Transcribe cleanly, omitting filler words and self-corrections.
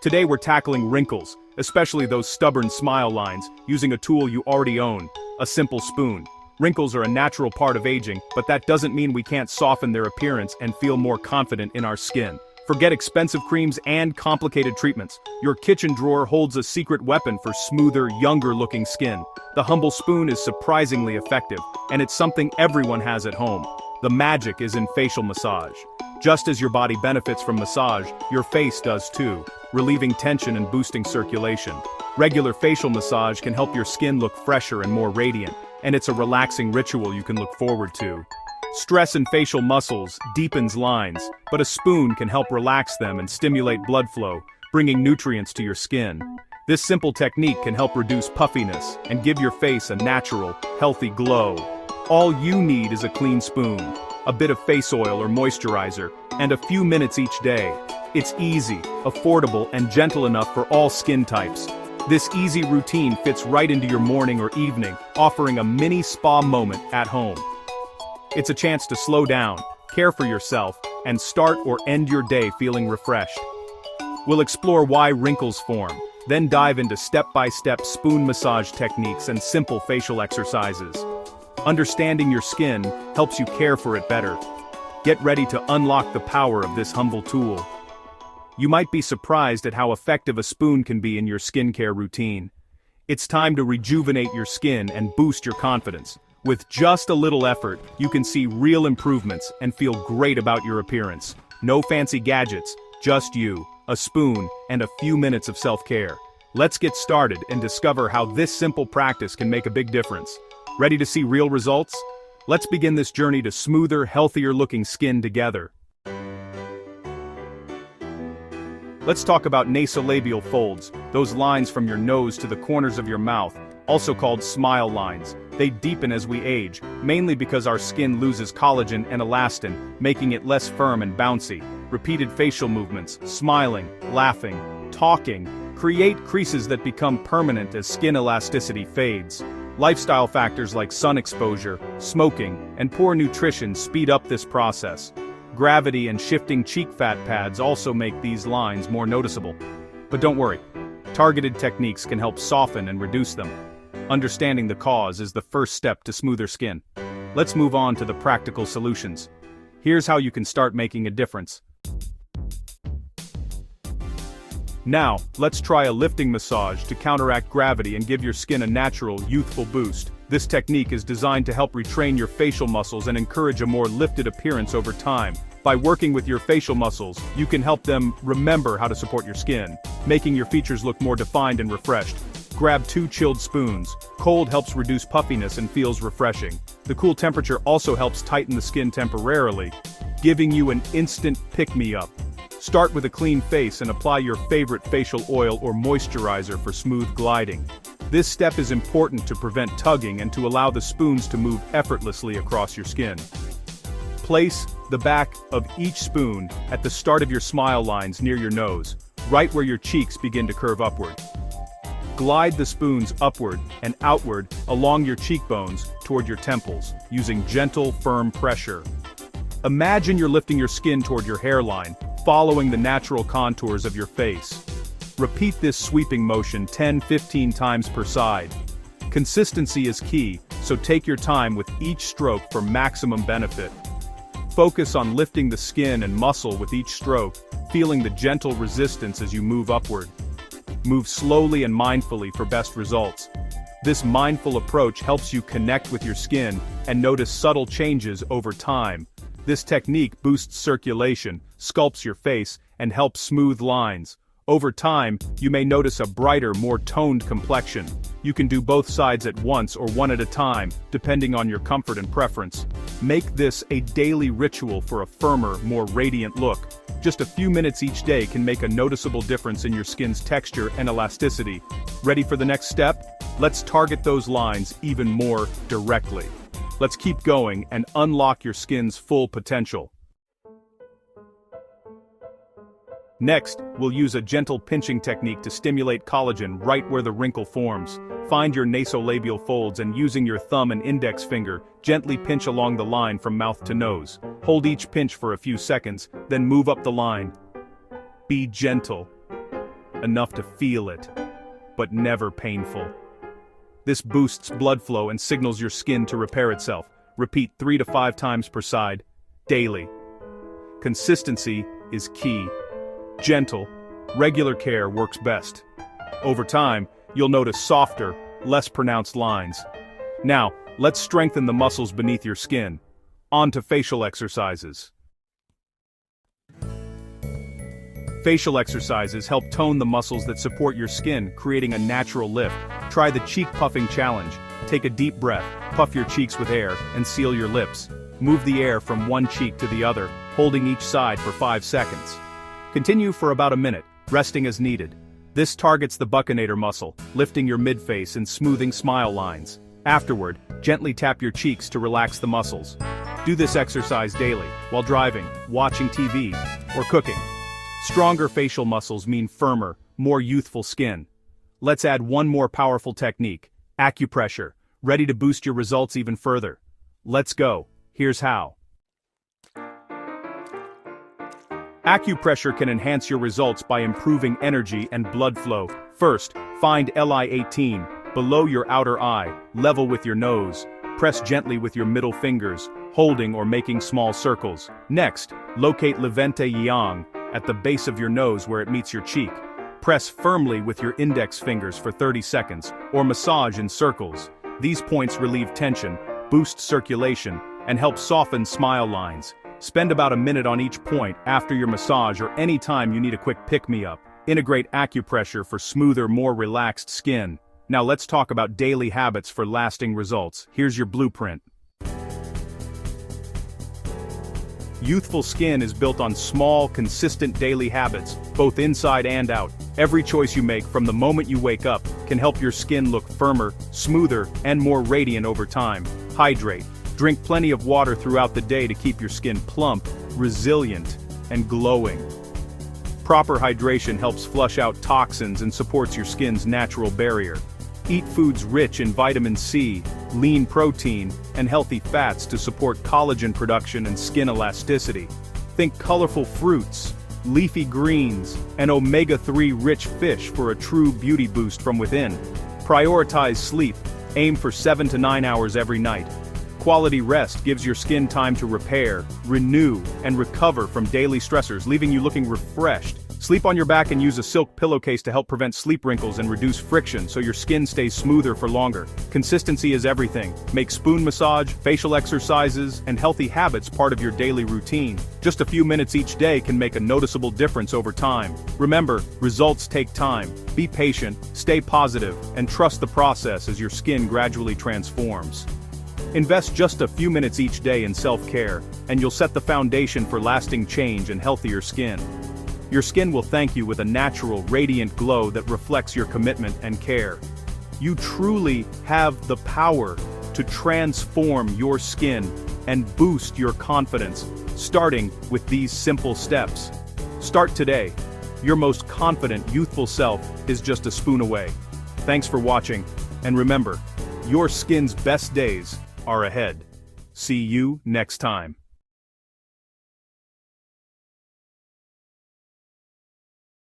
Today we're tackling wrinkles, especially those stubborn smile lines, using a tool you already own, a simple spoon. Wrinkles are a natural part of aging, but that doesn't mean we can't soften their appearance and feel more confident in our skin. Forget expensive creams and complicated treatments. Your kitchen drawer holds a secret weapon for smoother, younger-looking skin. The humble spoon is surprisingly effective, and it's something everyone has at home. The magic is in facial massage. Just as your body benefits from massage, your face does too, relieving tension and boosting circulation. Regular facial massage can help your skin look fresher and more radiant, and it's a relaxing ritual you can look forward to. Stress in facial muscles deepens lines, but a spoon can help relax them and stimulate blood flow, bringing nutrients to your skin. This simple technique can help reduce puffiness and give your face a natural, healthy glow. All you need is a clean spoon, a bit of face oil or moisturizer, and a few minutes each day. It's easy, affordable, and gentle enough for all skin types. This easy routine fits right into your morning or evening, offering a mini spa moment at home. It's a chance to slow down, care for yourself, and start or end your day feeling refreshed. We'll explore why wrinkles form, then dive into step-by-step spoon massage techniques and simple facial exercises. Understanding your skin helps you care for it better. Get ready to unlock the power of this humble tool. You might be surprised at how effective a spoon can be in your skincare routine. It's time to rejuvenate your skin and boost your confidence. With just a little effort, you can see real improvements and feel great about your appearance. No fancy gadgets, just you, a spoon, and a few minutes of self-care. Let's get started and discover how this simple practice can make a big difference. Ready to see real results? Let's begin this journey to smoother, healthier-looking skin together. Let's talk about nasolabial folds, those lines from your nose to the corners of your mouth, also called smile lines. They deepen as we age, mainly because our skin loses collagen and elastin, making it less firm and bouncy. Repeated facial movements, smiling, laughing, talking, create creases that become permanent as skin elasticity fades. Lifestyle factors like sun exposure, smoking, and poor nutrition speed up this process. Gravity and shifting cheek fat pads also make these lines more noticeable. But don't worry, targeted techniques can help soften and reduce them. Understanding the cause is the first step to smoother skin. Let's move on to the practical solutions. Here's how you can start making a difference. Now, let's try a lifting massage to counteract gravity and give your skin a natural, youthful boost. This technique is designed to help retrain your facial muscles and encourage a more lifted appearance over time. By working with your facial muscles, you can help them remember how to support your skin, making your features look more defined and refreshed. Grab 2 chilled spoons. Cold helps reduce puffiness and feels refreshing. The cool temperature also helps tighten the skin temporarily, giving you an instant pick-me-up. Start with a clean face and apply your favorite facial oil or moisturizer for smooth gliding. This step is important to prevent tugging and to allow the spoons to move effortlessly across your skin. Place the back of each spoon at the start of your smile lines near your nose, right where your cheeks begin to curve upward. Glide the spoons upward and outward along your cheekbones toward your temples, using gentle, firm pressure. Imagine you're lifting your skin toward your hairline, following the natural contours of your face. Repeat this sweeping motion 10-15 times per side. Consistency is key, so take your time with each stroke for maximum benefit. Focus on lifting the skin and muscle with each stroke, feeling the gentle resistance as you move upward. Move slowly and mindfully for best results. This mindful approach helps you connect with your skin and notice subtle changes over time. This technique boosts circulation, sculpts your face, and helps smooth lines. Over time, you may notice a brighter, more toned complexion. You can do both sides at once or one at a time, depending on your comfort and preference. Make this a daily ritual for a firmer, more radiant look. Just a few minutes each day can make a noticeable difference in your skin's texture and elasticity. Ready for the next step? Let's target those lines even more directly. Let's keep going and unlock your skin's full potential. Next, we'll use a gentle pinching technique to stimulate collagen right where the wrinkle forms. Find your nasolabial folds and using your thumb and index finger, gently pinch along the line from mouth to nose. Hold each pinch for a few seconds, then move up the line. Be gentle. enough to feel it, but never painful. This boosts blood flow and signals your skin to repair itself. Repeat 3 to 5 times per side, daily. Consistency is key. Gentle, regular care works best. Over time, you'll notice softer, less pronounced lines. Now, let's strengthen the muscles beneath your skin. On to facial exercises. Facial exercises help tone the muscles that support your skin, creating a natural lift. Try the cheek puffing challenge. Take a deep breath, puff your cheeks with air, and seal your lips. Move the air from one cheek to the other, holding each side for 5 seconds. Continue for about a minute, resting as needed. This targets the buccinator muscle, lifting your midface and smoothing smile lines. Afterward, gently tap your cheeks to relax the muscles. Do this exercise daily, while driving, watching TV, or cooking. Stronger facial muscles mean firmer, more youthful skin. Let's add one more powerful technique, acupressure, ready to boost your results even further. Let's go. Here's how. Acupressure can enhance your results by improving energy and blood flow. First, find Li18, below your outer eye, level with your nose. Press gently with your middle fingers, holding or making small circles. Next, locate Levante Yang, at the base of your nose where it meets your cheek. Press firmly with your index fingers for 30 seconds, or massage in circles. These points relieve tension, boost circulation, and help soften smile lines. Spend about a minute on each point after your massage or any time you need a quick pick-me-up. Integrate acupressure for smoother, more relaxed skin. Now let's talk about daily habits for lasting results. Here's your blueprint. Youthful skin is built on small, consistent daily habits, both inside and out. Every choice you make from the moment you wake up can help your skin look firmer, smoother, and more radiant over time. Hydrate. Drink plenty of water throughout the day to keep your skin plump, resilient, and glowing. Proper hydration helps flush out toxins and supports your skin's natural barrier. Eat foods rich in vitamin C, lean protein, and healthy fats to support collagen production and skin elasticity. Think colorful fruits, leafy greens, and omega-3 rich fish for a true beauty boost from within. Prioritize sleep. Aim for 7 to 9 hours every night. Quality rest gives your skin time to repair, renew, and recover from daily stressors, leaving you looking refreshed. Sleep on your back and use a silk pillowcase to help prevent sleep wrinkles and reduce friction so your skin stays smoother for longer. Consistency is everything. Make spoon massage, facial exercises, and healthy habits part of your daily routine. Just a few minutes each day can make a noticeable difference over time. Remember, results take time. Be patient, stay positive, and trust the process as your skin gradually transforms. Invest just a few minutes each day in self-care, and you'll set the foundation for lasting change and healthier skin. Your skin will thank you with a natural, radiant glow that reflects your commitment and care. You truly have the power to transform your skin and boost your confidence, starting with these simple steps. Start today. Your most confident, youthful self is just a spoon away. Thanks for watching, and remember, your skin's best days are ahead. See you next time.